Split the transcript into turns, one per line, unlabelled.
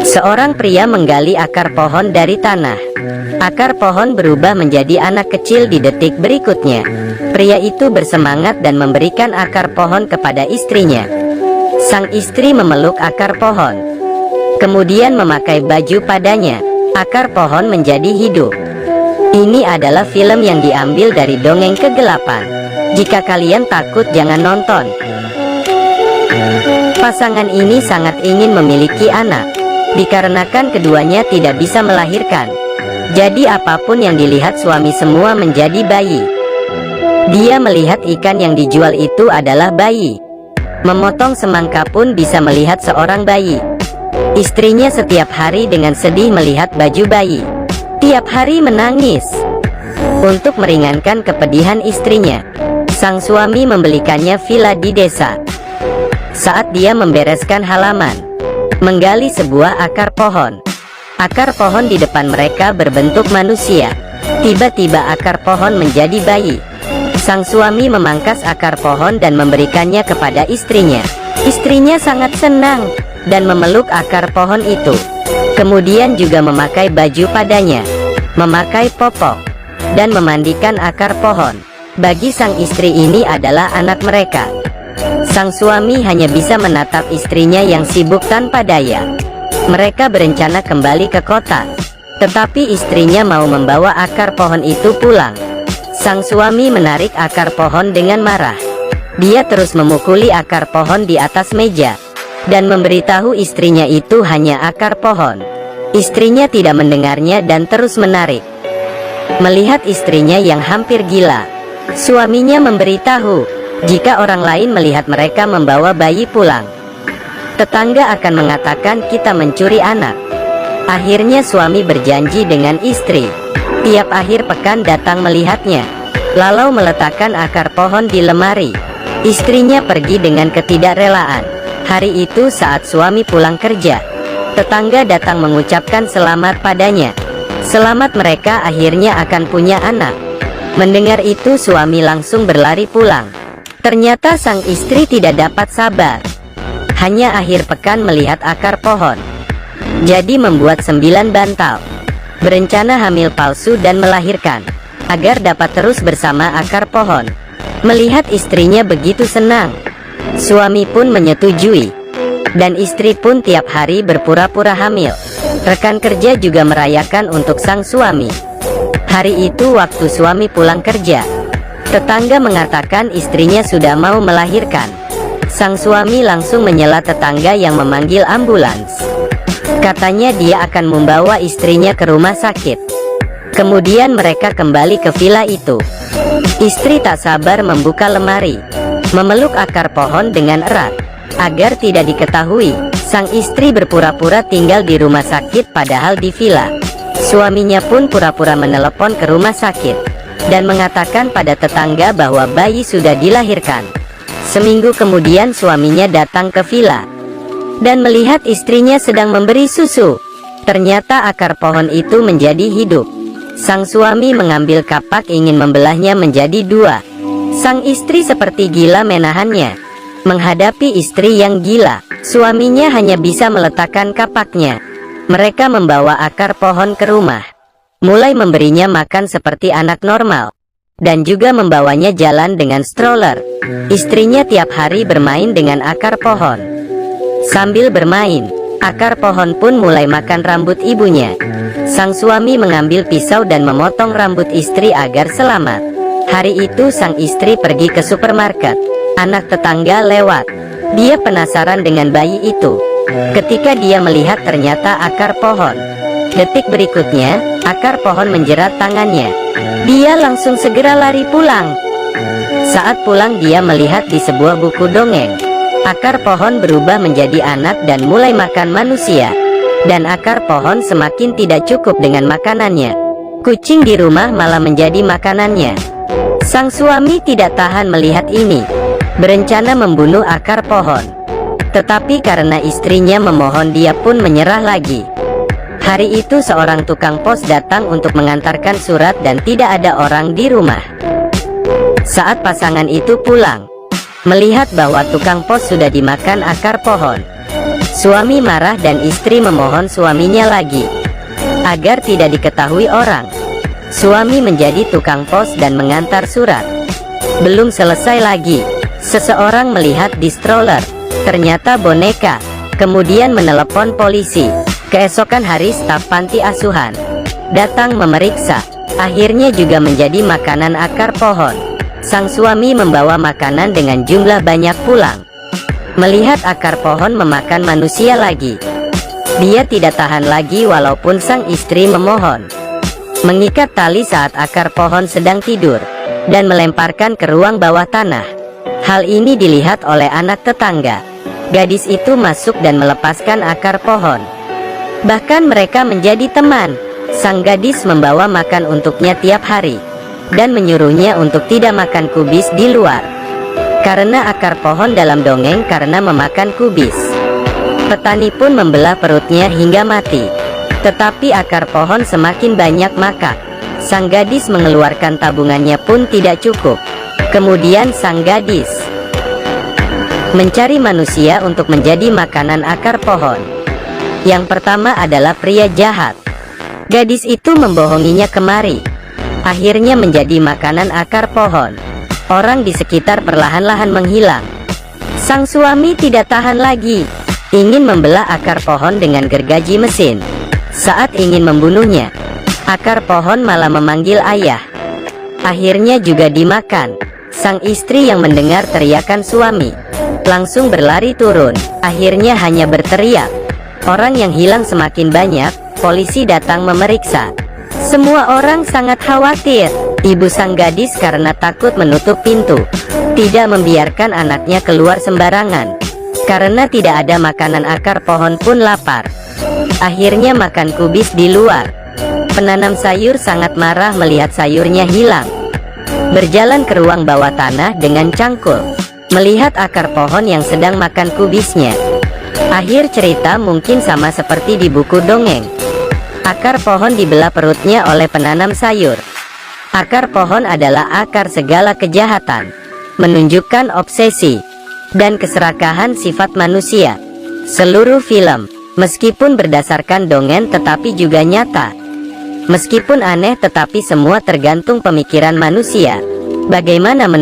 Seorang pria menggali akar pohon dari tanah. Akar pohon berubah menjadi anak kecil di detik berikutnya. Pria itu bersemangat dan memberikan akar pohon kepada istrinya. Sang istri memeluk akar pohon, kemudian memakai baju padanya. Akar pohon menjadi hidup. Ini adalah film yang diambil dari dongeng kegelapan. Jika kalian takut, jangan nonton. Pasangan ini sangat ingin memiliki anak, dikarenakan keduanya tidak bisa melahirkan. Jadi apapun yang dilihat suami semua menjadi bayi. Dia melihat ikan yang dijual itu adalah bayi. Memotong semangka pun bisa melihat seorang bayi. Istrinya setiap hari dengan sedih melihat baju bayi. Tiap hari menangis. Untuk meringankan kepedihan istrinya, sang suami membelikannya villa di desa. Saat dia membereskan halaman, menggali sebuah akar pohon. Akar pohon di depan mereka berbentuk manusia. Tiba-tiba akar pohon menjadi bayi. Sang suami memangkas akar pohon dan memberikannya kepada istrinya. Istrinya sangat senang dan memeluk akar pohon itu. Kemudian juga memakai baju padanya, memakai popok, dan memandikan akar pohon. Bagi sang istri ini adalah anak mereka. Sang suami hanya bisa menatap istrinya yang sibuk tanpa daya. Mereka berencana kembali ke kota, tetapi istrinya mau membawa akar pohon itu pulang. Sang suami menarik akar pohon dengan marah. Dia terus memukuli akar pohon di atas meja dan memberitahu istrinya itu hanya akar pohon. Istrinya tidak mendengarnya dan terus menarik. Melihat istrinya yang hampir gila, suaminya memberitahu jika orang lain melihat mereka membawa bayi pulang, tetangga akan mengatakan kita mencuri anak. Akhirnya suami berjanji dengan istri, tiap akhir pekan datang melihatnya, lalu meletakkan akar pohon di lemari. Istrinya pergi dengan ketidakrelaan. Hari itu saat suami pulang kerja, tetangga datang mengucapkan selamat padanya. Selamat, mereka akhirnya akan punya anak. Mendengar itu suami langsung berlari pulang. Ternyata sang istri tidak dapat sabar. Hanya akhir pekan melihat akar pohon, jadi membuat 9 bantal. Berencana hamil palsu dan melahirkan, agar dapat terus bersama akar pohon. Melihat istrinya begitu senang, suami pun menyetujui. Dan istri pun tiap hari berpura-pura hamil. Rekan kerja juga merayakan untuk sang suami. Hari itu waktu suami pulang kerja, tetangga mengatakan istrinya sudah mau melahirkan. Sang suami langsung menyela tetangga yang memanggil ambulans. Katanya dia akan membawa istrinya ke rumah sakit. Kemudian mereka kembali ke villa itu. Istri tak sabar membuka lemari, memeluk akar pohon dengan erat. Agar tidak diketahui, sang istri berpura-pura tinggal di rumah sakit padahal di villa. Suaminya pun pura-pura menelepon ke rumah sakit dan mengatakan pada tetangga bahwa bayi sudah dilahirkan. Seminggu kemudian suaminya datang ke villa dan melihat istrinya sedang memberi susu. Ternyata akar pohon itu menjadi hidup. Sang suami mengambil kapak ingin membelahnya menjadi 2. Sang istri seperti gila menahannya. Menghadapi istri yang gila, suaminya hanya bisa meletakkan kapaknya. Mereka membawa akar pohon ke rumah, mulai memberinya makan seperti anak normal, dan juga membawanya jalan dengan stroller. Istrinya tiap hari bermain dengan akar pohon. Sambil bermain, akar pohon pun mulai makan rambut ibunya. Sang suami mengambil pisau dan memotong rambut istri agar selamat. Hari itu sang istri pergi ke supermarket. Anak tetangga lewat. Dia penasaran dengan bayi itu. Ketika dia melihat ternyata akar pohon. Detik berikutnya, akar pohon menjerat tangannya. Dia langsung segera lari pulang. Saat pulang dia melihat di sebuah buku dongeng, akar pohon berubah menjadi anak dan mulai makan manusia. Dan akar pohon semakin tidak cukup dengan makanannya. Kucing di rumah malah menjadi makanannya. Sang suami tidak tahan melihat ini, berencana membunuh akar pohon. Tetapi karena istrinya memohon, dia pun menyerah lagi. Hari itu seorang tukang pos datang untuk mengantarkan surat dan tidak ada orang di rumah. Saat pasangan itu pulang, Melihat bahwa tukang pos sudah dimakan akar pohon, suami marah dan istri memohon suaminya lagi agar tidak diketahui orang. Suami menjadi tukang pos dan mengantar surat. Belum selesai lagi, seseorang melihat di stroller, ternyata boneka, kemudian menelepon polisi. Keesokan hari staf panti asuhan datang memeriksa, akhirnya juga menjadi makanan akar pohon. Sang suami membawa makanan dengan jumlah banyak pulang. Melihat akar pohon memakan manusia lagi, dia tidak tahan lagi walaupun sang istri memohon. Mengikat tali saat akar pohon sedang tidur dan melemparkan ke ruang bawah tanah. Hal ini dilihat oleh anak tetangga. Gadis itu masuk dan melepaskan akar pohon. Bahkan mereka menjadi teman. Sang gadis membawa makan untuknya tiap hari dan menyuruhnya untuk tidak makan kubis di luar karena akar pohon dalam dongeng karena memakan kubis. Petani pun membelah perutnya hingga mati. Tetapi akar pohon semakin banyak maka sang gadis mengeluarkan tabungannya pun tidak cukup. Kemudian sang gadis mencari manusia untuk menjadi makanan akar pohon. Yang pertama adalah pria jahat. Gadis itu membohonginya kemari, akhirnya menjadi makanan akar pohon. Orang di sekitar perlahan-lahan menghilang. Sang suami tidak tahan lagi, ingin membelah akar pohon dengan gergaji mesin. Saat ingin membunuhnya, akar pohon malah memanggil ayah. Akhirnya juga dimakan. Sang istri yang mendengar teriakan suami langsung berlari turun, akhirnya hanya berteriak. Orang yang hilang semakin banyak. Polisi datang memeriksa. Semua orang sangat khawatir. Ibu sang gadis karena takut menutup pintu, tidak membiarkan anaknya keluar sembarangan. Karena tidak ada makanan akar pohon pun lapar, akhirnya makan kubis di luar. Penanam sayur sangat marah melihat sayurnya hilang. Berjalan ke ruang bawah tanah dengan cangkul, melihat akar pohon yang sedang makan kubisnya. Akhir cerita mungkin sama seperti di buku dongeng. Akar pohon dibelah perutnya oleh penanam sayur. Akar pohon adalah akar segala kejahatan, menunjukkan obsesi dan keserakahan sifat manusia. Seluruh film, meskipun berdasarkan dongeng tetapi juga nyata. Meskipun aneh tetapi semua tergantung pemikiran manusia. Bagaimana